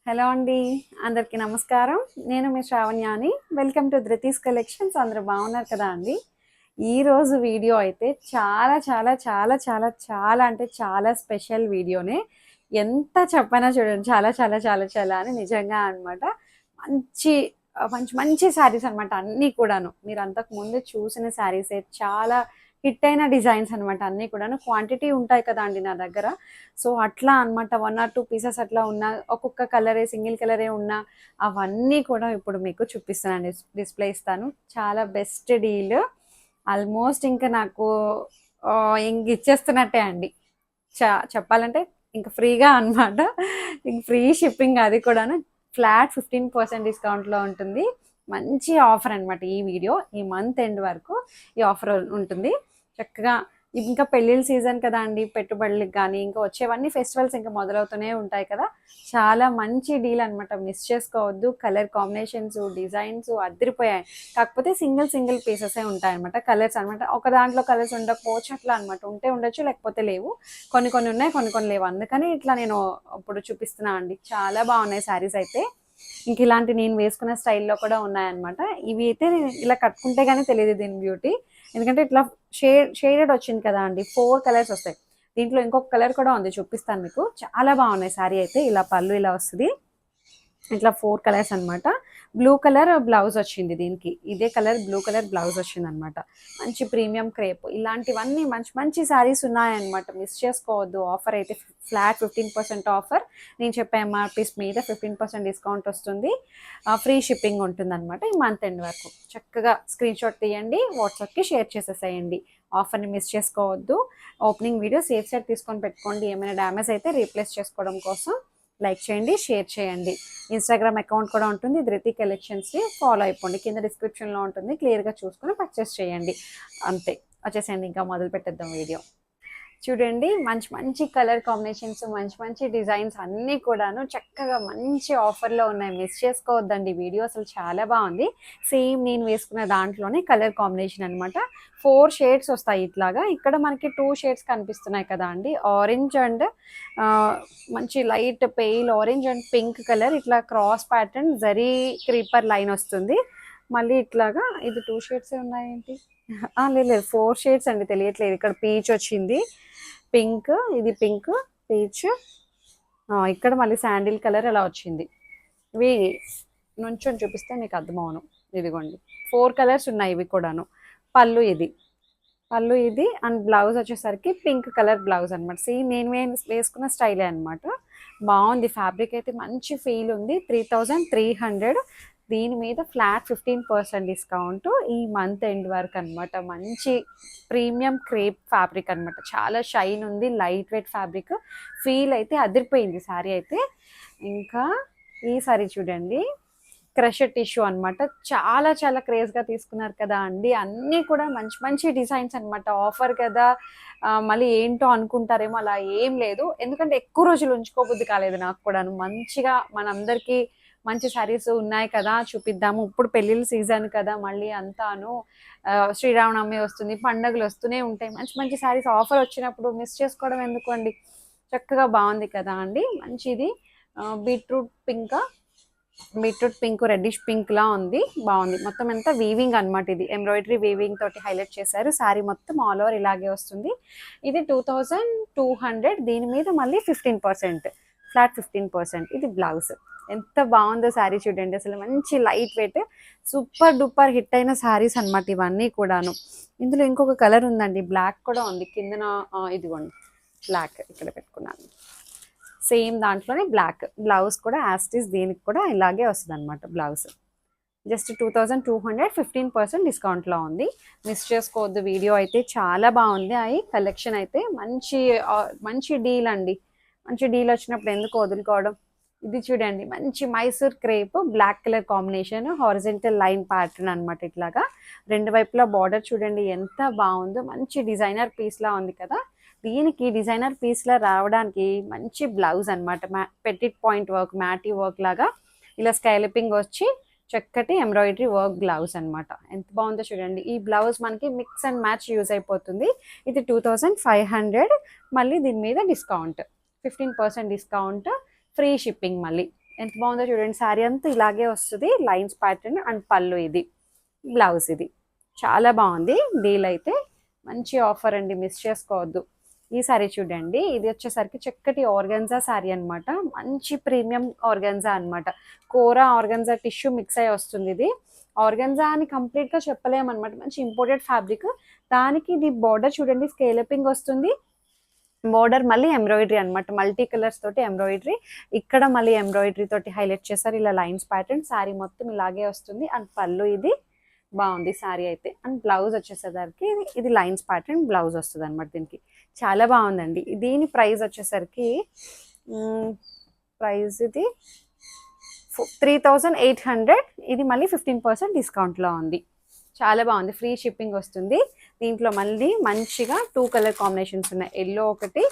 Hello అండి. అందరికీ నమస్కారం. నేను మీ శ్రావణ్యాని. Welcome to Dhruti's collections. అందరూ బాగున్నారు కదా అండి? ఈరోజు వీడియో అయితే చాలా చాలా చాలా చాలా చాలా అంటే చాలా స్పెషల్ వీడియోనే. ఎంత చెప్పనా చూడండి, చాలా చాలా చాలా చాలా అని నిజంగా అనమాట. మంచి మంచి మంచి శారీస్ అనమాట అన్నీ కూడాను. మీరు అంతకు ముందు చూసిన శారీసే చాలా హిట్ అయిన డిజైన్స్ అనమాట అన్నీ కూడాను. క్వాంటిటీ ఉంటాయి కదా అండి నా దగ్గర. సో అట్లా అనమాట 1 ఆర్ 2 పీసెస్ అట్లా ఉన్న ఒక్కొక్క కలరే సింగిల్ కలరే ఉన్న అవన్నీ కూడా ఇప్పుడు మీకు చూపిస్తానండి, డిస్ప్లే ఇస్తాను. చాలా బెస్ట్ డీల్. ఆల్మోస్ట్ ఇంకా నాకు ఇంక ఇచ్చేస్తున్నట్టే అండి. చెప్పాలంటే ఇంకా ఫ్రీగా అనమాట. ఇంక ఫ్రీ షిప్పింగ్, అది కూడాను ఫ్లాట్ 15% డిస్కౌంట్లో ఉంటుంది. మంచి ఆఫర్ అనమాట ఈ వీడియో. ఈ మంత్ ఎండ్ వరకు ఈ ఆఫర్ ఉంటుంది. చక్కగా ఇంకా పెళ్ళిళ్ళ సీజన్ కదా అండి, పెట్టుబడులకు కానీ ఇంకా వచ్చేవన్నీ ఫెస్టివల్స్ ఇంకా మొదలవుతూనే ఉంటాయి కదా. చాలా మంచి డీల్ అనమాట, మిస్ చేసుకోవద్దు. కలర్ కాంబినేషన్స్, డిజైన్స్ అదిరిపోయాయి. కాకపోతే సింగిల్ సింగిల్ పీసెసే ఉంటాయి అనమాట. కలర్స్ అనమాట, ఒక దాంట్లో కలర్స్ ఉండకపోవచ్చు అట్లా అనమాట. ఉంటే ఉండొచ్చు, లేకపోతే లేవు. కొన్ని కొన్ని ఉన్నాయి, కొన్ని కొన్ని లేవు. అందుకని ఇట్లా నేను ఇప్పుడు చూపిస్తున్నా అండి. చాలా బాగున్నాయి శారీస్ అయితే. ఇంక ఇలాంటి నేను వేసుకున్న స్టైల్లో కూడా ఉన్నాయన్నమాట. ఇవి అయితే ఇలా కట్టుకుంటే కానీ తెలియదు దీని బ్యూటీ. ఎందుకంటే ఇట్లా షేడెడ్ వచ్చింది కదా అండి. 4 కలర్స్ వస్తాయి. దీంట్లో ఇంకొక కలర్ కూడా ఉంది, చూపిస్తాను మీకు. చాలా బాగున్నాయి శారీ అయితే. ఇలా పళ్ళు ఇలా వస్తుంది, ఇట్లా 4 కలర్స్ అనమాట. బ్లూ కలర్ బ్లౌజ్ వచ్చింది దీనికి. ఇదే కలర్ బ్లూ కలర్ బ్లౌజ్ వచ్చింది అనమాట. మంచి ప్రీమియం క్రేప్. ఇలాంటివన్నీ మంచి మంచి శారీస్ ఉన్నాయన్నమాట, మిస్ చేసుకోవద్దు. ఆఫర్ అయితే ఫ్లాట్ 15% ఆఫర్. నేను చెప్పే ఎంఆర్పీస్ మీద 15% డిస్కౌంట్ వస్తుంది. ఫ్రీ షిప్పింగ్ ఉంటుంది అనమాట ఈ మంత్ ఎండ్ వరకు. చక్కగా స్క్రీన్ షాట్ తీయండి, వాట్సాప్కి షేర్ చేసేసేయండి. ఆఫర్ని మిస్ చేసుకోవద్దు. ఓపెనింగ్ వీడియో సేఫ్ సైడ్ తీసుకొని పెట్టుకోండి. ఏమైనా డ్యామేజ్ అయితే రీప్లేస్ చేసుకోవడం కోసం. లైక్ చేయండి, షేర్ చేయండి. ఇన్స్టాగ్రామ్ అకౌంట్ కూడా ఉంటుంది, ధృతి కలెక్షన్స్ని ఫాలో అయిపోండి. కింద డిస్క్రిప్షన్లో ఉంటుంది, క్లియర్గా చూసుకొని పర్చేస్ చేయండి. అంతే, వచ్చేసేయండి. ఇంకా మొదలు పెట్టేద్దాం వీడియో. చూడండి, మంచి మంచి కలర్ కాంబినేషన్స్, మంచి మంచి డిజైన్స్ అన్నీ కూడాను చక్కగా మంచి ఆఫర్లో ఉన్నాయి. మిస్ చేసుకోవద్దండి వీడియో, అసలు చాలా బాగుంది. సేమ్ నేను వేసుకున్న దాంట్లోనే కలర్ కాంబినేషన్ అనమాట. 4 షేడ్స్ వస్తాయి ఇట్లాగా. ఇక్కడ మనకి 2 షేడ్స్ కనిపిస్తున్నాయి కదా అండి. ఆరెంజ్ అండ్ మంచి light pale orange and pink colour. ఇట్లా cross pattern zari creeper line వస్తుంది. మళ్ళీ ఇట్లాగా ఇది 2 షేడ్సే ఉన్నాయేంటి? లేదు 4 షేడ్స్ అండి, తెలియట్లేదు. ఇక్కడ పీచ్ వచ్చింది, పింక్, ఇది పింక్, పీచ్, ఇక్కడ మళ్ళీ శాండిల్ కలర్ అలా వచ్చింది. ఇవి నుంచొని చూపిస్తే మీకు అర్థమవును. ఇదిగోండి 4 కలర్స్ ఉన్నాయి ఇవి కూడాను. పళ్ళు ఇది అండ్ బ్లౌజ్ వచ్చేసరికి పింక్ కలర్ బ్లౌజ్ అనమాట. సేమ్ నేను వేసుకున్న స్టైలే అనమాట. బాగుంది. ఫ్యాబ్రిక్ అయితే మంచి ఫీల్ ఉంది. 3300. దీని మీద ఫ్లాట్ 15% డిస్కౌంట్ ఈ మంత్ ఎండ్ వరకు అనమాట. మంచి ప్రీమియం క్రేప్ ఫ్యాబ్రిక్ అనమాట. చాలా షైన్ ఉంది, లైట్ వెయిట్ ఫ్యాబ్రిక్. ఫీల్ అయితే అదిరిపోయింది శారీ అయితే. ఇంకా ఈ శారీ చూడండి, క్రష్ టిష్యూ అనమాట. చాలా చాలా క్రేజ్గా తీసుకున్నారు కదా అండి. అన్నీ కూడా మంచి మంచి డిజైన్స్ అనమాట. ఆఫర్ కదా, మళ్ళీ ఏంటో అనుకుంటారేమో, అలా ఏం లేదు. ఎందుకంటే ఎక్కువ రోజులు ఉంచుకోబుద్ధి కాలేదు నాకు కూడాను. మంచిగా మనందరికీ మంచి శారీస్ ఉన్నాయి కదా, చూపిద్దాము. ఇప్పుడు పెళ్ళిళ్ళ సీజన్ కదా, మళ్ళీ అంతాను శ్రీరామనవమి వస్తుంది, పండుగలు వస్తూనే ఉంటాయి. మంచి మంచి శారీస్ ఆఫర్ వచ్చినప్పుడు మిస్ చేసుకోవడం ఎందుకు అండి. చక్కగా బాగుంది కదా అండి. మంచిది. బీట్రూట్ పింక్ రెడ్డిష్ పింక్ లా ఉంది, బాగుంది. మొత్తం అంతా వీవింగ్ అనమాట. ఇది ఎంబ్రాయిడరీ వీవింగ్ తోటి హైలైట్ చేశారు. శారీ మొత్తం ఆల్ ఓవర్ ఇలాగే వస్తుంది. ఇది 2200. దీని మీద మళ్ళీ 15%, ఫ్లాట్ 15%. ఇది బ్లౌజ్. ఎంత బాగుందో శారీ చూడండి. అసలు మంచి light weight, super duper hit అయిన శారీస్ అనమాట ఇవన్నీ కూడాను. ఇందులో ఇంకొక కలర్ ఉందండి, బ్లాక్ కూడా ఉంది కిందన. ఇదిగోండి బ్లాక్ ఇక్కడ పెట్టుకున్నాను. సేమ్ దాంట్లోనే బ్లాక్ బ్లౌజ్ కూడా యాస్టిస్. దీనికి కూడా ఇలాగే వస్తుంది అనమాట బ్లౌజ్. జస్ట్ 2200, 15% డిస్కౌంట్లో ఉంది. మిస్ చేసుకోవద్దు. వీడియో అయితే చాలా బాగుంది. కలెక్షన్ అయితే మంచి డీల్ అండి. మంచి డీల్ వచ్చినప్పుడు ఎందుకు వదులుకోవడం. ఇది చూడండి, మంచి Mysore crepe black colour combination, horizontal line pattern అనమాట. ఇట్లాగా 2 వైపులా బార్డర్ చూడండి ఎంత బాగుందో. మంచి డిజైనర్ పీస్లా ఉంది కదా. దీనికి డిజైనర్ పీస్లా రావడానికి మంచి బ్లౌజ్ అనమాట. పెటిట్ పాయింట్ వర్క్, మ్యాటీ వర్క్ లాగా ఇలా స్కైలపింగ్ వచ్చి చక్కటి ఎంబ్రాయిడరీ వర్క్ బ్లౌజ్ అనమాట. ఎంత బాగుందో చూడండి. ఈ బ్లౌజ్ మనకి మిక్స్ అండ్ మ్యాచ్ యూజ్ అయిపోతుంది. ఇది 2500. మళ్ళీ దీని మీద డిస్కౌంట్ 15% డిస్కౌంట్, ఫ్రీ షిప్పింగ్. మళ్ళీ ఎంత బాగుందో చూడండి. శారీ అంతా ఇలాగే వస్తుంది, లైన్స్ ప్యాటర్న్ అండ్ పళ్ళు ఇది, బ్లౌజ్ ఇది. చాలా బాగుంది. డీల్ అయితే మంచి ఆఫర్ అండి, మిస్ చేసుకోవద్దు. ఈ శారీ చూడండి, ఇది వచ్చేసరికి చక్కటి ఆర్గన్జా శారీ అనమాట. మంచి ప్రీమియం ఆర్గన్జా అనమాట. కోరా ఆర్గన్జా టిష్యూ మిక్స్ అయ్యి వస్తుంది. ఇది ఆర్గన్జా అని కంప్లీట్గా చెప్పలేమన్నమాట, మంచి ఇంపోర్టెడ్ ఫ్యాబ్రిక్. దానికి ఇది బార్డర్ చూడండి, స్కేలపింగ్ వస్తుంది. బోర్డర్ మళ్ళీ ఎంబ్రాయిడరీ అనమాట, మల్టీ కలర్స్ తోటి ఎంబ్రాయిడరీ. ఇక్కడ మళ్ళీ ఎంబ్రాయిడరీ తోటి హైలైట్ చేస్తారు, ఇలా లైన్స్ ప్యాటర్న్. శారీ మొత్తం ఇలాగే వస్తుంది అండ్ పళ్ళు ఇది. బాగుంది శారీ అయితే. అండ్ బ్లౌజ్ వచ్చేసరికి ఇది లైన్స్ ప్యాటర్న్ బ్లౌజ్ వస్తుంది అనమాట దీనికి. చాలా బాగుందండి. దీని ప్రైస్ వచ్చేసరికి ప్రైస్ ఇది 3800. ఇది మళ్ళీ 15% డిస్కౌంట్లో ఉంది. చాలా బాగుంది, ఫ్రీ షిప్పింగ్ వస్తుంది. దీంట్లో మళ్ళీ మంచిగా 2 కలర్ కాంబినేషన్స్ ఉన్నాయి, ఎల్లో ఒకటి,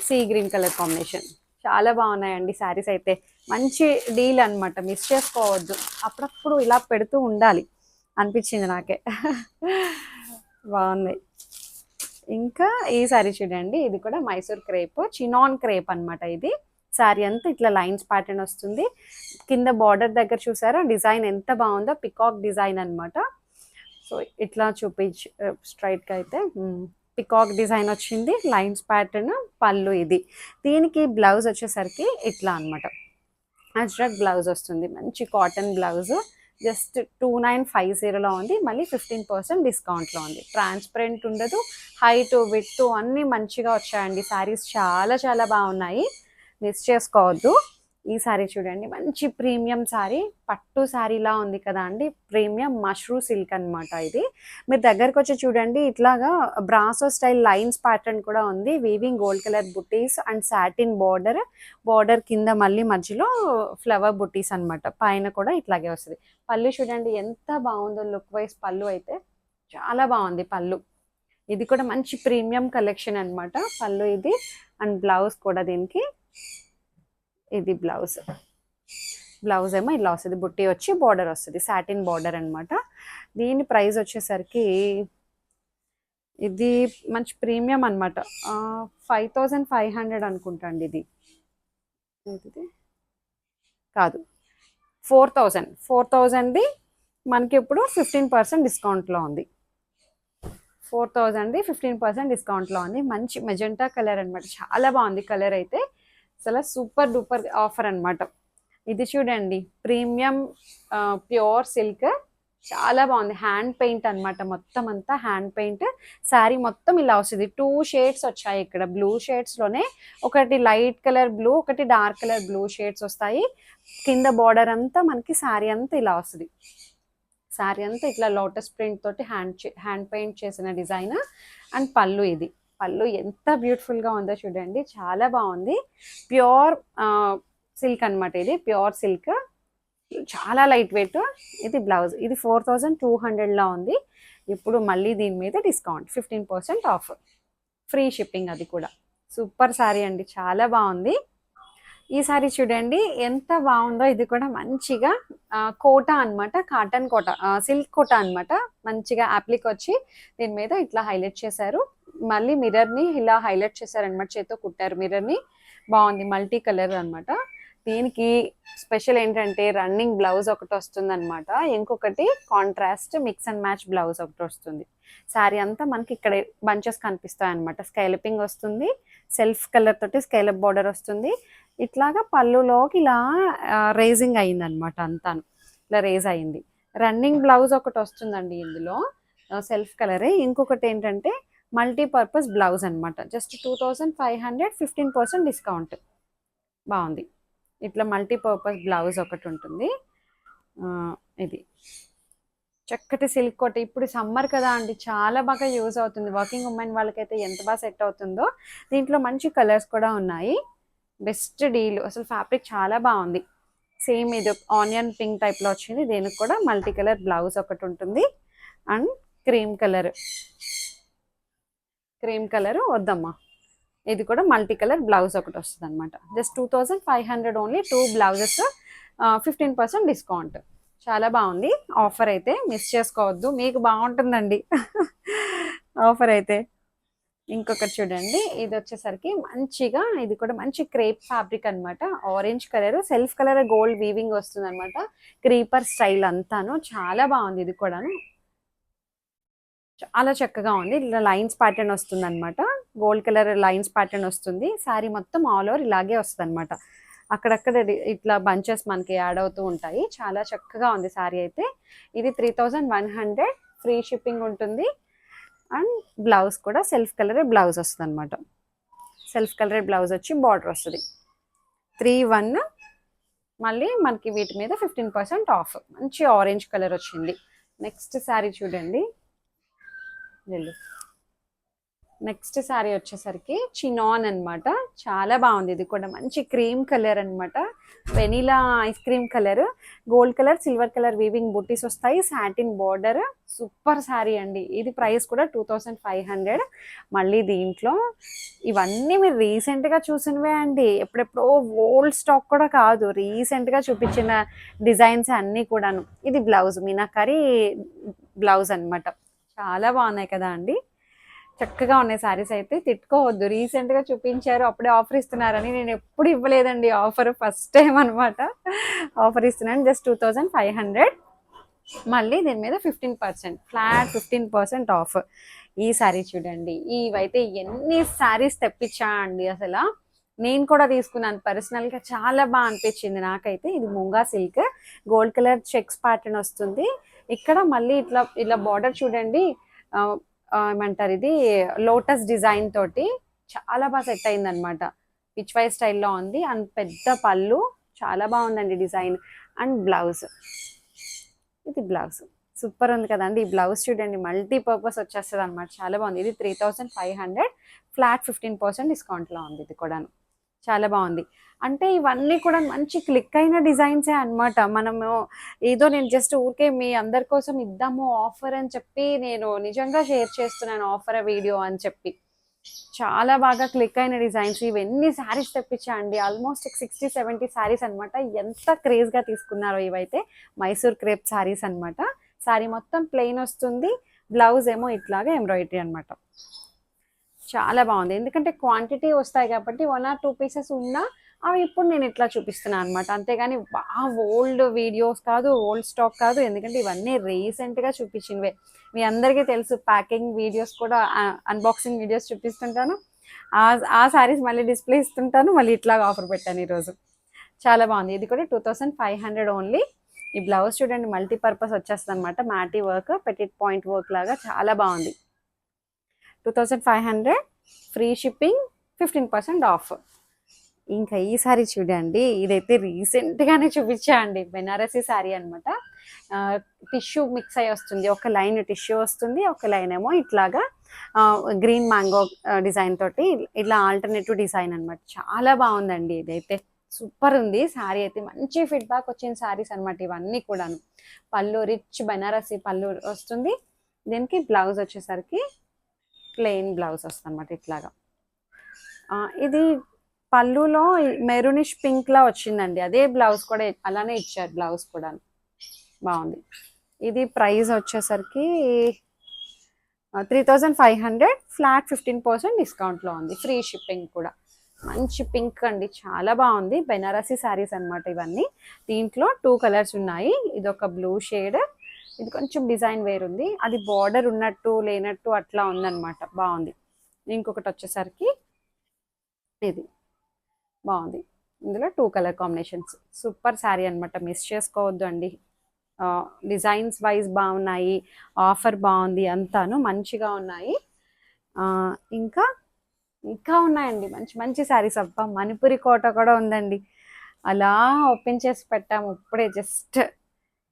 సీ గ్రీన్ కలర్ కాంబినేషన్. చాలా బాగున్నాయండి శారీస్ అయితే. మంచి డీల్ అనమాట, మిస్ చేసుకోవద్దు. అప్పుడప్పుడు ఇలా పెడుతూ ఉండాలి అనిపించింది నాకే. బాగున్నాయి. ఇంకా ఈ శారీ చూడండి, ఇది కూడా మైసూర్ క్రేప్, చినాన్ క్రేప్ అనమాట. ఇది శారీ అంతా ఇట్లా లైన్స్ ప్యాటర్న్ వస్తుంది. కింద బార్డర్ దగ్గర చూసారా డిజైన్ ఎంత బాగుందో, పికాక్ డిజైన్ అనమాట. సో ఇట్లా చూపించి స్ట్రైట్గా అయితే పికాక్ డిజైన్ వచ్చింది, లైన్స్ ప్యాటర్న్, పళ్ళు ఇది. దీనికి బ్లౌజ్ వచ్చేసరికి ఇట్లా అనమాట, అజ్రక్ బ్లౌజ్ వస్తుంది. మంచి కాటన్ బ్లౌజ్, జస్ట్ 2950లో ఉంది. మళ్ళీ 15% డిస్కౌంట్లో ఉంది. ట్రాన్స్పరెంట్ ఉండదు, హైట్ విడ్త్ అన్నీ మంచిగా వచ్చాయండి. శారీస్ చాలా చాలా బాగున్నాయి, మిస్ చేసుకోవద్దు. ఈ శారీ చూడండి, మంచి ప్రీమియం శారీ, పట్టు శారీలా ఉంది కదా అండి. ప్రీమియం మష్రూ సిల్క్ అనమాట. ఇది మీరు దగ్గరకు వచ్చి చూడండి, ఇట్లాగా బ్రాసో స్టైల్ లైన్స్ ప్యాటర్న్ కూడా ఉంది. Weaving gold colour buttis and satin border కింద మళ్ళీ మధ్యలో ఫ్లవర్ బుటీస్ అనమాట. పైన కూడా ఇట్లాగే వస్తుంది. పళ్ళు చూడండి ఎంత బాగుందో, లుక్ వైజ్ పళ్ళు అయితే చాలా బాగుంది పళ్ళు. ఇది కూడా మంచి ప్రీమియం కలెక్షన్ అనమాట. పళ్ళు ఇది అండ్ బ్లౌజ్ కూడా దీనికి ఇది బ్లౌజ్ ఏమో ఇలా వస్తుంది, బుట్టి వచ్చి బార్డర్ వస్తుంది, సాటిన్ బార్డర్ అనమాట. దీని ప్రైస్ వచ్చేసరికి ఇది మంచి ప్రీమియం అనమాట, 5500 అనుకుంటా అండి. ఇది కాదు, 4000ది మనకి ఇప్పుడు 15% డిస్కౌంట్లో ఉంది. 4000ది 15% డిస్కౌంట్లో ఉంది. మంచి మెజెంటా కలర్ అనమాట, చాలా బాగుంది కలర్ అయితే. అసలు సూపర్ డూపర్ ఆఫర్ అనమాట. ఇది చూడండి, ప్రీమియం ప్యూర్ సిల్క్, చాలా బాగుంది. హ్యాండ్ పెయింట్ అనమాట, మొత్తం అంతా హ్యాండ్ పెయింట్. శారీ మొత్తం ఇలా వస్తుంది. 2 షేడ్స్ వచ్చాయి ఇక్కడ, బ్లూ షేడ్స్లోనే, ఒకటి లైట్ కలర్ బ్లూ, ఒకటి డార్క్ కలర్ బ్లూ షేడ్స్ వస్తాయి. కింద బార్డర్ అంతా మనకి శారీ అంతా ఇలా వస్తుంది. శారీ అంతా ఇట్లా లోటస్ ప్రింట్ తోటి హ్యాండ్ పెయింట్ చేసిన డిజైన్. అండ్ పళ్ళు ఇది, పళ్ళు ఎంత బ్యూటిఫుల్గా ఉందో చూడండి, చాలా బాగుంది. ప్యూర్ సిల్క్ అనమాట, ఇది ప్యూర్ సిల్క్, చాలా లైట్ వెయిట్. ఇది బ్లౌజ్, ఇది 4200లో ఉంది. ఇప్పుడు మళ్ళీ దీని మీద డిస్కౌంట్ 15% ఆఫ్, ఫ్రీ షిప్పింగ్, అది కూడా సూపర్ శారీ అండి, చాలా బాగుంది. ఈ శారీ చూడండి ఎంత బాగుందో. ఇది కూడా మంచిగా కోటా అనమాట, కాటన్ కోటా, సిల్క్ కోటా అనమాట. మంచిగా యాప్లిక్ వచ్చి దీని మీద ఇట్లా హైలైట్ చేశారు. మళ్ళీ మిర్రర్ని ఇలా హైలైట్ చేశారనమాట, చేత్తో కుట్టారు మిర్రర్ని. బాగుంది, మల్టీ కలర్ అనమాట. దీనికి స్పెషల్ ఏంటంటే రన్నింగ్ బ్లౌజ్ ఒకటి వస్తుంది అనమాట, ఇంకొకటి contrast mix and match blouse ఒకటి వస్తుంది. శారీ అంతా మనకి ఇక్కడ బంచెస్ కనిపిస్తాయి అనమాట. స్కైలపింగ్ వస్తుంది, సెల్ఫ్ కలర్ తోటి స్కైలప్ బార్డర్ వస్తుంది. ఇట్లాగా పళ్ళులోకి ఇలా రేజింగ్ అయింది అనమాట, అంతాను ఇలా రేజ్ అయింది. రన్నింగ్ బ్లౌజ్ ఒకటి వస్తుందండి ఇందులో, సెల్ఫ్ కలరే. ఇంకొకటి ఏంటంటే మల్టీపర్పస్ బ్లౌజ్ అనమాట, జస్ట్ 2500, 15% డిస్కౌంట్. బాగుంది, ఇట్లా మల్టీపర్పస్ బ్లౌజ్ ఒకటి ఉంటుంది. ఇది చక్కటి సిల్క్ కోట. ఇప్పుడు సమ్మర్ కదా అండి, చాలా బాగా యూజ్ అవుతుంది. వర్కింగ్ ఉమెన్ వాళ్ళకైతే ఎంత బాగా సెట్ అవుతుందో. దీంట్లో మంచి కలర్స్ కూడా ఉన్నాయి. బెస్ట్ డీల్, అసలు ఫ్యాబ్రిక్ చాలా బాగుంది. సేమ్ ఇది ఆనియన్ పింక్ టైప్లో వచ్చింది. దీనికి కూడా మల్టీ కలర్ బ్లౌజ్ ఒకటి ఉంటుంది. అండ్ క్రీమ్ కలర్ వద్దమ్మా, ఇది కూడా మల్టీ కలర్ బ్లౌజ్ ఒకటి వస్తుంది అనమాట. Just 2500 only, 2 blouses, 15% discount. చాలా బాగుంది ఆఫర్ అయితే, మిస్ చేసుకోవద్దు, మీకు బాగుంటుందండి ఆఫర్ అయితే. ఇంకొకటి చూడండి, ఇది వచ్చేసరికి మంచిగా, ఇది కూడా మంచి క్రేప్ ఫ్యాబ్రిక్ అన్నమాట. Orange colour, self colour gold weaving వస్తుంది అనమాట. క్రీపర్ స్టైల్ అంతాను చాలా బాగుంది. ఇది కూడాను చాలా చక్కగా ఉంది. ఇలా లైన్స్ ప్యాటర్న్ వస్తుంది అనమాట. గోల్డ్ కలర్ లైన్స్ ప్యాటర్న్ వస్తుంది. శారీ మొత్తం ఆల్ ఓవర్ ఇలాగే వస్తుంది అనమాట. అక్కడక్కడ ఇట్లా బంచెస్ మనకి యాడ్ అవుతూ ఉంటాయి. చాలా చక్కగా ఉంది శారీ అయితే. ఇది 3100, ఫ్రీ షిప్పింగ్ ఉంటుంది. అండ్ బ్లౌజ్ కూడా సెల్ఫ్ కలర్ బ్లౌజ్ వస్తుంది అనమాట. సెల్ఫ్ కలర్ బ్లౌజ్ వచ్చి బార్డర్ వస్తుంది. 31. మళ్ళీ మనకి వీటి మీద 15% ఆఫ్. మంచి ఆరెంజ్ కలర్ వచ్చింది. నెక్స్ట్ శారీ చూడండి. నెక్స్ట్ శారీ వచ్చేసరికి చినాన్ అన్నమాట. చాలా బాగుంది. ఇది కూడా మంచి క్రీమ్ కలర్ అన్నమాట. Vanilla ice cream colour, gold colour, silver colour weaving buttis వస్తాయి. Satin border. సూపర్ శారీ అండి. ఇది ప్రైస్ కూడా 2500. మళ్ళీ దీంట్లో ఇవన్నీ మీరు రీసెంట్గా చూసినవే అండి. ఎప్పుడెప్పుడో ఓల్డ్ స్టాక్ కూడా కాదు, రీసెంట్గా చూపించిన డిజైన్స్ అన్నీ కూడాను. ఇది బ్లౌజ్, మీనాకరీ బ్లౌజ్ అన్నమాట. చాలా బాగున్నాయి కదా అండి. చక్కగా ఉన్నాయి శారీస్ అయితే. తిట్టుకోవద్దు, రీసెంట్గా చూపించారు అప్పుడే ఆఫర్ ఇస్తున్నారని. నేను ఎప్పుడు ఇవ్వలేదండి ఆఫర్, ఫస్ట్ టైం అనమాట ఆఫర్ ఇస్తున్నాను. జస్ట్ 2500. మళ్ళీ దీని మీద 15%, ఫ్లాట్ 15% ఆఫ్. ఈ శారీ చూడండి. ఇవైతే ఎన్ని శారీస్ తెప్పించా అండి అసలు. నేను కూడా తీసుకున్నాను పర్సనల్గా, చాలా బాగా అనిపించింది నాకైతే. ఇది munga silk, gold colour checks pattern వస్తుంది. ఇక్కడ మళ్ళీ ఇట్లా ఇలా బార్డర్ చూడండి. ఏమంటారు, ఇది లోటస్ డిజైన్ తోటి చాలా బాగా సెట్ అయింది అనమాట. పిచ్ వై స్టైల్లో ఉంది. అండ్ పెద్ద పళ్ళు, చాలా బాగుందండి డిజైన్. అండ్ బ్లౌజ్, ఇది బ్లౌజ్ సూపర్ ఉంది కదండి. ఈ బ్లౌజ్ చూడండి, మల్టీపర్పస్ వచ్చేస్తుంది అనమాట. చాలా బాగుంది. ఇది 3500, ఫ్లాట్ 15% డిస్కౌంట్లో ఉంది. ఇది కూడాను చాలా బాగుంది. అంటే ఇవన్నీ కూడా మంచి క్లిక్ అయిన డిజైన్సే అనమాట. మనము ఏదో నేను జస్ట్ ఊరికే మీ అందరి కోసం ఇద్దాము ఆఫర్ అని చెప్పి నేను నిజంగా షేర్ చేస్తున్నాను ఆఫర్ వీడియో అని చెప్పి. చాలా బాగా క్లిక్ అయిన డిజైన్స్. ఇవన్నీ శారీస్ తెప్పించా అండి. ఆల్మోస్ట్ 60-70 శారీస్ అనమాట. ఎంత క్రేజ్గా తీసుకున్నారో ఇవైతే. మైసూర్ క్రేప్ శారీస్ అనమాట. శారీ మొత్తం ప్లెయిన్ వస్తుంది. బ్లౌజ్ ఏమో ఇట్లాగా ఎంబ్రాయిడరీ అనమాట. చాలా బాగుంది. ఎందుకంటే క్వాంటిటీ వస్తాయి కాబట్టి 1 or 2 పీసెస్ ఉన్నా అవి ఇప్పుడు నేను ఇట్లా చూపిస్తున్నాను అనమాట. అంతేగాని బాగా ఓల్డ్ వీడియోస్ కాదు, ఓల్డ్ స్టాక్ కాదు. ఎందుకంటే ఇవన్నీ రీసెంట్గా చూపించినవే. మీ అందరికీ తెలుసు, ప్యాకింగ్ వీడియోస్ కూడా, అన్బాక్సింగ్ వీడియోస్ చూపిస్తుంటాను. ఆ శారీస్ మళ్ళీ డిస్ప్లే ఇస్తుంటాను. మళ్ళీ ఇట్లాగా ఆఫర్ పెట్టాను ఈరోజు. చాలా బాగుంది. ఇది కూడా 2500 ఓన్లీ. ఈ బ్లౌజ్ చూడండి, మల్టీపర్పస్ వచ్చేస్తుంది అనమాట. మ్యాటీ వర్క్, పెటిట్ పాయింట్ వర్క్ లాగా చాలా బాగుంది. 2500, ఫ్రీ షిప్పింగ్, 15% ఆఫ్. ఇంకా ఈ శారీ చూడండి. ఇదైతే రీసెంట్గానే చూపించా అండి. బెనారసీ శారీ అనమాట. టిష్యూ మిక్స్ అయ్యి వస్తుంది. ఒక లైన్ టిష్యూ వస్తుంది, ఒక లైన్ ఏమో ఇట్లాగా గ్రీన్ మ్యాంగో డిజైన్ తోటి ఇట్లా ఆల్టర్నేటివ్ డిజైన్ అనమాట. చాలా బాగుందండి. ఇదైతే సూపర్ ఉంది. శారీ అయితే మంచి ఫీడ్బ్యాక్ వచ్చిన శారీస్ అనమాట ఇవన్నీ కూడాను. పళ్ళు రిచ్ బెనారసీ పళ్ళు వస్తుంది. దీనికి బ్లౌజ్ వచ్చేసరికి ప్లెయిన్ బ్లౌజ్ వస్తుంది అనమాట ఇట్లాగా. ఇది పళ్ళులో మెరూనిష్ పింక్ లా వచ్చిందండి. అదే బ్లౌజ్ కూడా అలానే ఇచ్చారు. బ్లౌజ్ కూడా బాగుంది. ఇది ప్రైస్ వచ్చేసరికి 3500, ఫ్లాట్ 15% డిస్కౌంట్లో ఉంది. ఫ్రీ షిప్పింగ్ కూడా. మంచి పింక్ అండి, చాలా బాగుంది. బెనారసీ శారీస్ అనమాట ఇవన్నీ. దీంట్లో 2 కలర్స్ ఉన్నాయి. ఇది ఒక బ్లూ షేడ్, ఇది కొంచెం డిజైన్ వేరుంది. అది బార్డర్ ఉన్నట్టు లేనట్టు అట్లా ఉందన్నమాట. బాగుంది. ఇంకొకటి వచ్చేసరికి ఇది బాగుంది. ఇందులో 2 కలర్ కాంబినేషన్స్. సూపర్ శారీ అనమాట, మిస్ చేసుకోవద్దు అండి. డిజైన్స్ వైజ్ బాగున్నాయి, ఆఫర్ బాగుంది, అంతాను మంచిగా ఉన్నాయి. ఇంకా ఇంకా ఉన్నాయండి మంచి మంచి శారీస్. అబ్బా, మణిపురి కోట కూడా ఉందండి. అలా ఓపెన్ చేసి పెట్టాము ఇప్పుడే జస్ట్.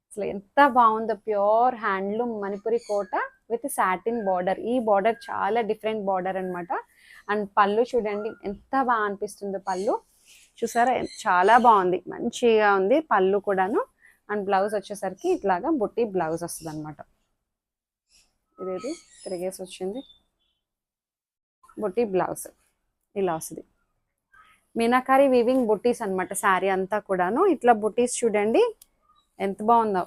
అసలు ఎంత బాగుందో. Pure handloom Manipuri Kota with satin border. ఈ బార్డర్ చాలా డిఫరెంట్ బార్డర్ అనమాట. అండ్ పళ్ళు చూడండి ఎంత బాగా అనిపిస్తుందో. పళ్ళు చూసారా, చాలా బాగుంది, మంచిగా ఉంది పళ్ళు కూడాను. అండ్ బ్లౌజ్ వచ్చేసరికి ఇట్లాగా బుట్టి బ్లౌజ్ వస్తుంది అనమాట. ఇదేది తిరిగేసి వచ్చింది. బుట్టి బ్లౌజ్ ఇలా వస్తుంది. మీనాకారి వీవింగ్ బుట్టీస్ అనమాట శారీ అంతా కూడాను. ఇట్లా బుట్టీస్ చూడండి ఎంత బాగుందో.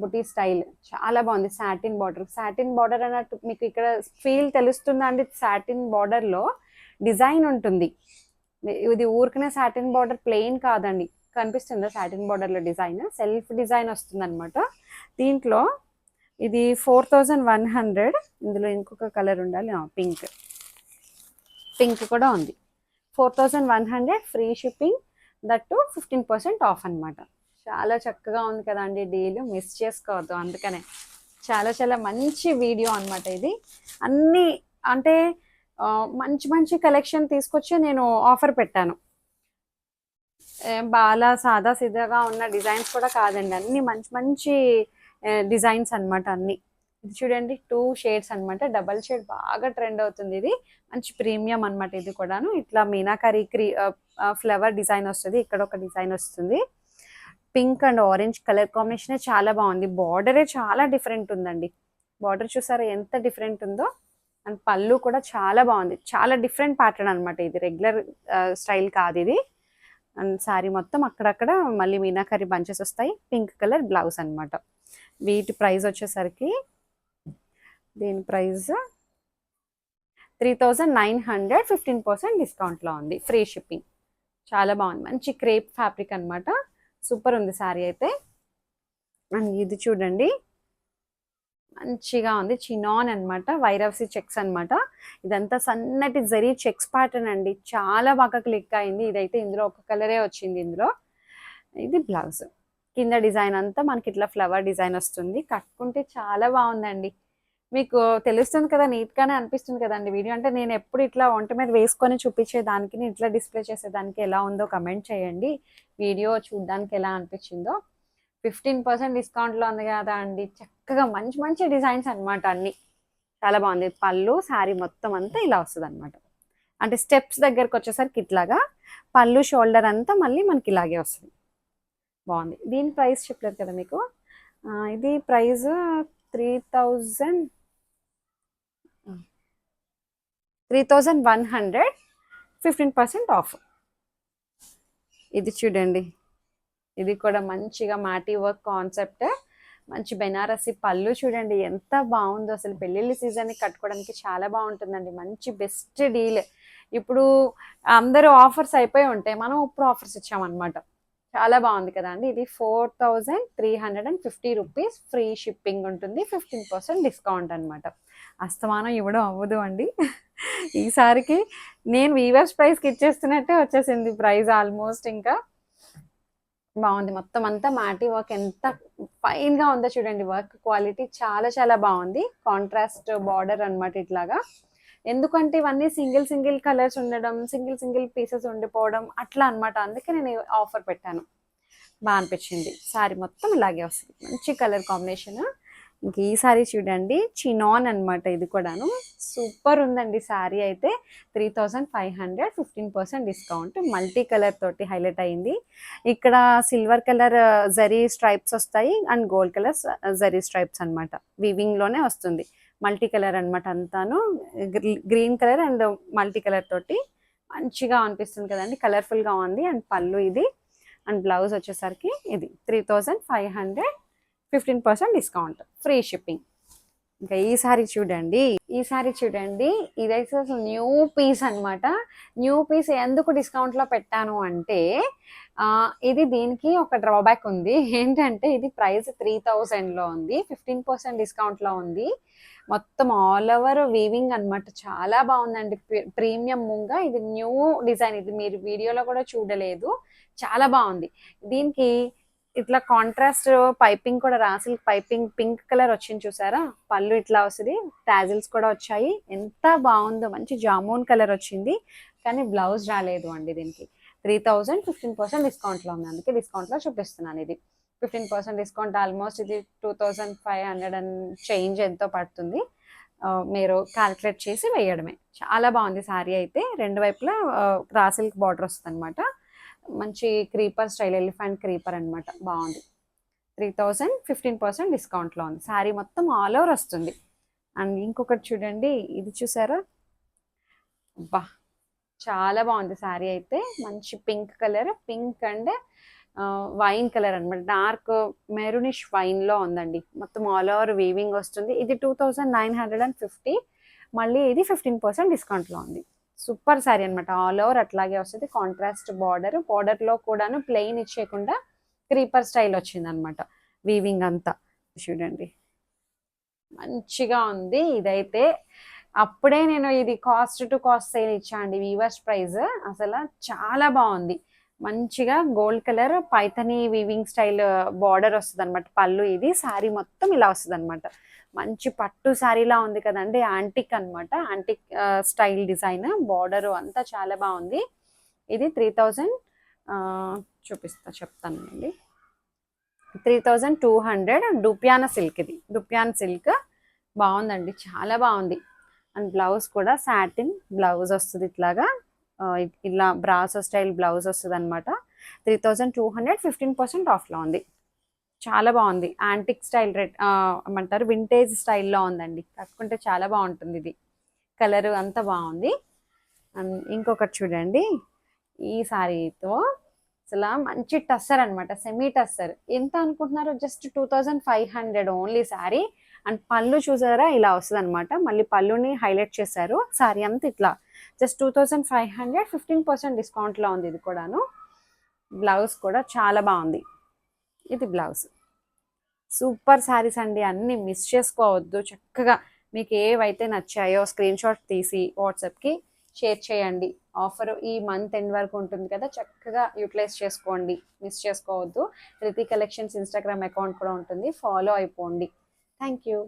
బుటీ స్టైల్ చాలా బాగుంది. సాటిన్ బార్డర్ అన్నట్టు మీకు ఇక్కడ ఫీల్ తెలుస్తుందా అండి? సాటిన్ బార్డర్లో డిజైన్ ఉంటుంది. ఇది ఊరికనే సాటిన్ బార్డర్ ప్లెయిన్ కాదండి. కనిపిస్తుందా సాటిన్ బార్డర్లో డిజైన్? సెల్ఫ్ డిజైన్ వస్తుంది అనమాట. దీంట్లో ఇది 4100. ఇందులో ఇంకొక కలర్ ఉండాలి, పింక్ కూడా ఉంది. 4100 ఫ్రీ షిప్పింగ్, దట్టు 15% ఆఫ్ అనమాట. చాలా చక్కగా ఉంది కదండి డీల్, మిస్ చేసుకోవద్దు. అందుకనే చాలా చాలా మంచి వీడియో అనమాట ఇది. అన్నీ అంటే మంచి మంచి కలెక్షన్ తీసుకొచ్చి నేను ఆఫర్ పెట్టాను. బాగా సాదా సీదాగా ఉన్న డిజైన్స్ కూడా కాదండి, అన్ని మంచి మంచి డిజైన్స్ అనమాట అన్ని. ఇది చూడండి 2 షేడ్స్ అనమాట. డబల్ షేడ్ బాగా ట్రెండ్ అవుతుంది. ఇది మంచి ప్రీమియం అనమాట. ఇది కూడాను ఇట్లా మీనాకరీ ఫ్లవర్ డిజైన్ వస్తుంది. ఇక్కడ ఒక డిజైన్ వస్తుంది. Pink and orange colour combination చాలా బాగుంది. బార్డరే చాలా డిఫరెంట్ ఉందండి. బార్డర్ చూసారా ఎంత డిఫరెంట్ ఉందో. అండ్ పళ్ళు కూడా చాలా బాగుంది. చాలా డిఫరెంట్ ప్యాటర్న్ అనమాట. ఇది రెగ్యులర్ స్టైల్ కాదు ఇది. అండ్ శారీ మొత్తం అక్కడక్కడ మళ్ళీ మీనాకరీ బంచెస్ వస్తాయి. పింక్ కలర్ బ్లౌజ్ అనమాట. వీటి ప్రైస్ వచ్చేసరికి దీని ప్రైస్ 3900, 15% డిస్కౌంట్లో ఉంది. Free shipping. చాలా బాగుంది. మంచి క్రేప్ ఫ్యాబ్రిక్ అనమాట. సూపర్ ఉంది శారీ అయితే. అండ్ ఇది చూడండి మంచిగా ఉంది. చినాన్ అనమాట. వైరవసి చెక్స్ అనమాట. ఇదంతా సన్నటి జరీ చెక్స్ ప్యాటర్న్ అండి. చాలా బాగా క్లిక్ అయింది. ఇదైతే ఇందులో ఒక కలరే వచ్చింది. ఇందులో ఇది బ్లౌజ్. కింద డిజైన్ అంతా మనకి ఇట్లా ఫ్లవర్ డిజైన్ వస్తుంది. కట్టుకుంటే చాలా బాగుందండి. మీకు తెలుస్తుంది కదా, నీట్గానే అనిపిస్తుంది కదండి వీడియో. అంటే నేను ఎప్పుడు ఇట్లా ఒంటి మీద వేసుకొని చూపించేదానికి, నేను ఇట్లా డిస్ప్లే చేసేదానికి ఎలా ఉందో కమెంట్ చేయండి. వీడియో చూడడానికి ఎలా అనిపించిందో. 15% డిస్కౌంట్లో ఉంది కదా అండి. చక్కగా మంచి మంచి డిజైన్స్ అనమాట అన్ని. చాలా బాగుంది. పళ్ళు శారీ మొత్తం అంతా ఇలా వస్తుంది అనమాట. అంటే స్టెప్స్ దగ్గరకు వచ్చేసరికి ఇట్లాగా, పళ్ళు షోల్డర్ అంతా మళ్ళీ మనకి ఇలాగే వస్తుంది. బాగుంది. దీని ప్రైస్ చెప్పలేదు కదా మీకు. ఇది ప్రైస్ 3100, 15% ఆఫ్. ఇది చూడండి, ఇది కూడా మంచిగా మాటీ వర్క్ కాన్సెప్ట్. మంచి బెనారసి పళ్ళు చూడండి ఎంత బాగుందో. అసలు పెళ్ళిళ్ళ సీజన్ని కట్టుకోవడానికి చాలా బాగుంటుందండి. మంచి బెస్ట్ డీల్. ఇప్పుడు అందరూ ఆఫర్స్ అయిపోయి ఉంటాయి, మనం ఇప్పుడు ఆఫర్స్ ఇచ్చామన్నమాట. చాలా బాగుంది కదా అండి. ఇది 4350 రూపీస్. ఫ్రీ షిప్పింగ్ ఉంటుంది. 15% డిస్కౌంట్ అనమాట. అస్తమానం ఇవ్వడం అవ్వదు అండి. ఈసారికి నేను వీవర్స్ ప్రైస్కి ఇచ్చేస్తున్నట్టే వచ్చేసింది ప్రైస్ ఆల్మోస్ట్. ఇంకా బాగుంది. మొత్తం అంతా మాటీ వర్క్ ఎంత ఫైన్గా ఉందో చూడండి. వర్క్ క్వాలిటీ చాలా చాలా బాగుంది. కాంట్రాస్ట్ బార్డర్ అనమాట ఇట్లాగా. ఎందుకంటే ఇవన్నీ సింగిల్ కలర్స్ ఉండడం, సింగిల్ పీసెస్ ఉండిపోవడం అట్లా అనమాట. అందుకే నేను ఆఫర్ పెట్టాను. బాగా అనిపించింది. శారీ మొత్తం ఇలాగే వస్తుంది. మంచి కలర్ కాంబినేషన్. ఇంక ఈ శారీ చూడండి, చినాన్ అనమాట. ఇది కూడాను సూపర్ ఉందండి. శారీ అయితే 3500, 15% డిస్కౌంట్. మల్టీ కలర్ తోటి హైలైట్ అయింది. ఇక్కడ సిల్వర్ కలర్ జరీ స్ట్రైప్స్ వస్తాయి and gold colour zari stripes అనమాట. వీవింగ్లోనే వస్తుంది. మల్టీ కలర్ అనమాట. అంతాను green colour and multi colour తోటి మంచిగా అనిపిస్తుంది కదండి. కలర్ఫుల్గా ఉంది. అండ్ పళ్ళు ఇది. అండ్ బ్లౌజ్ వచ్చేసరికి ఇది 3500, 15% డిస్కౌంట్. Free shipping. ఇంకా ఈ సారీ చూడండి, ఇదైతే అసలు న్యూ పీస్ అనమాట. న్యూ పీస్ ఎందుకు డిస్కౌంట్లో పెట్టాను అంటే ఇది దీనికి ఒక డ్రాబ్యాక్ ఉంది. ఏంటంటే ఇది ప్రైస్ 3000లో ఉంది, 15% డిస్కౌంట్లో ఉంది. మొత్తం ఆల్ ఓవర్ వీవింగ్ అనమాట. చాలా బాగుందండి. ప్రీమియం ముంగా. ఇది న్యూ డిజైన్. ఇది మీరు వీడియోలో కూడా చూడలేదు. చాలా బాగుంది. దీనికి ఇట్లా కాంట్రాస్ట్ పైపింగ్ కూడా, రాసిల్క్ పైపింగ్ పింక్ కలర్ వచ్చింది చూసారా. పళ్ళు ఇట్లా వస్తుంది. టాజిల్స్ కూడా వచ్చాయి. ఎంత బాగుందో. మంచి జామూన్ కలర్ వచ్చింది. కానీ బ్లౌజ్ రాలేదు అండి దీనికి. 3000, 15% డిస్కౌంట్లో ఉంది. అందుకే డిస్కౌంట్లో చూపిస్తున్నాను. ఇది 15% డిస్కౌంట్. ఆల్మోస్ట్ ఇది 2500 అండ్ చేంజ్ ఎంతో పడుతుంది. మీరు క్యాల్కులేట్ చేసి వేయడమే. చాలా బాగుంది శారీ అయితే. రెండు వైపులా రాసిల్క్ బార్డర్ వస్తుంది అనమాట. మంచి క్రీపర్ స్టైల్, ఎలిఫెంట్ క్రీపర్ అనమాట. బాగుంది. 3000, 15% డిస్కౌంట్లో ఉంది. శారీ మొత్తం ఆల్ ఓవర్ వస్తుంది. అండ్ ఇంకొకటి చూడండి, ఇది చూసారా. అబ్బా చాలా బాగుంది శారీ అయితే. మంచి pink colour, pink and wine colour అనమాట, డార్క్ మెరూనిష్ వైన్లో ఉందండి. మొత్తం ఆల్ ఓవర్ వీవింగ్ వస్తుంది. ఇది 2950. మళ్ళీ ఇది 15% డిస్కౌంట్లో ఉంది. సూపర్ శారీ అనమాట. ఆల్ ఓవర్ అట్లాగే వస్తుంది. కాంట్రాస్ట్ బార్డర్, బార్డర్లో కూడాను ప్లెయిన్ ఇచ్చేయకుండా క్రీపర్ స్టైల్ వచ్చిందనమాట వీవింగ్ అంతా. చూడండి మంచిగా ఉంది. ఇదైతే అప్పుడే నేను ఇది కాస్ట్ టు కాస్ట్ సేల్ ఇచ్చా అండి, వీవర్స్ ప్రైస్. అసలు చాలా బాగుంది. మంచిగా gold colour Paithani weaving style border వస్తుంది అనమాట పళ్ళు. ఇది శారీ మొత్తం ఇలా వస్తుంది అనమాట. మంచి పట్టు శారీలా ఉంది కదండి, యాంటిక్ అనమాట, యాంటిక్ స్టైల్ డిజైన్. బార్డర్ అంతా చాలా బాగుంది. ఇది 3000 చెప్తాను అండి. 3200 డుప్యానా సిల్క్. ఇది డుప్యాన్ సిల్క్ బాగుందండి, చాలా బాగుంది. అండ్ బ్లౌజ్ కూడా సాటిన్ బ్లౌజ్ వస్తుంది ఇట్లాగా, ఇలా బ్రాసో స్టైల్ బ్లౌజ్ వస్తుంది అనమాట. 3200, 15% ఆఫ్లో ఉంది. చాలా బాగుంది. యాంటిక్ స్టైల్ ఏమంటారు, వింటేజ్ స్టైల్లో ఉందండి. కట్టుకుంటే చాలా బాగుంటుంది. ఇది కలర్ అంతా బాగుంది. అండ్ ఇంకొకటి చూడండి, ఈ శారీతో అసలు మంచి టస్సర్ అనమాట, సెమీ టస్సర్. ఎంత అనుకుంటున్నారు, జస్ట్ 2500 ఓన్లీ శారీ. అండ్ పళ్ళు చూసారా ఇలా వస్తుంది అనమాట. మళ్ళీ పళ్ళుని హైలైట్ చేశారు. శారీ అంతా ఇట్లా జస్ట్ 2500, 15% డిస్కౌంట్లో ఉంది. ఇది కూడాను. బ్లౌజ్ కూడా చాలా బాగుంది. ఇది బ్లౌజ్. సూపర్ శారీస్ అండి, అన్ని మిస్ చేసుకోవద్దు. చక్కగా మీకు ఏవైతే నచ్చాయో స్క్రీన్ షాట్ తీసి వాట్సాప్కి షేర్ చేయండి. ఆఫర్ ఈ మంత్ ఎండ్ వరకు ఉంటుంది కదా, చక్కగా యూటిలైజ్ చేసుకోండి, మిస్ చేసుకోవద్దు. ధృతి కలెక్షన్స్ ఇన్స్టాగ్రామ్ అకౌంట్ కూడా ఉంటుంది, ఫాలో అయిపోండి. Thank you.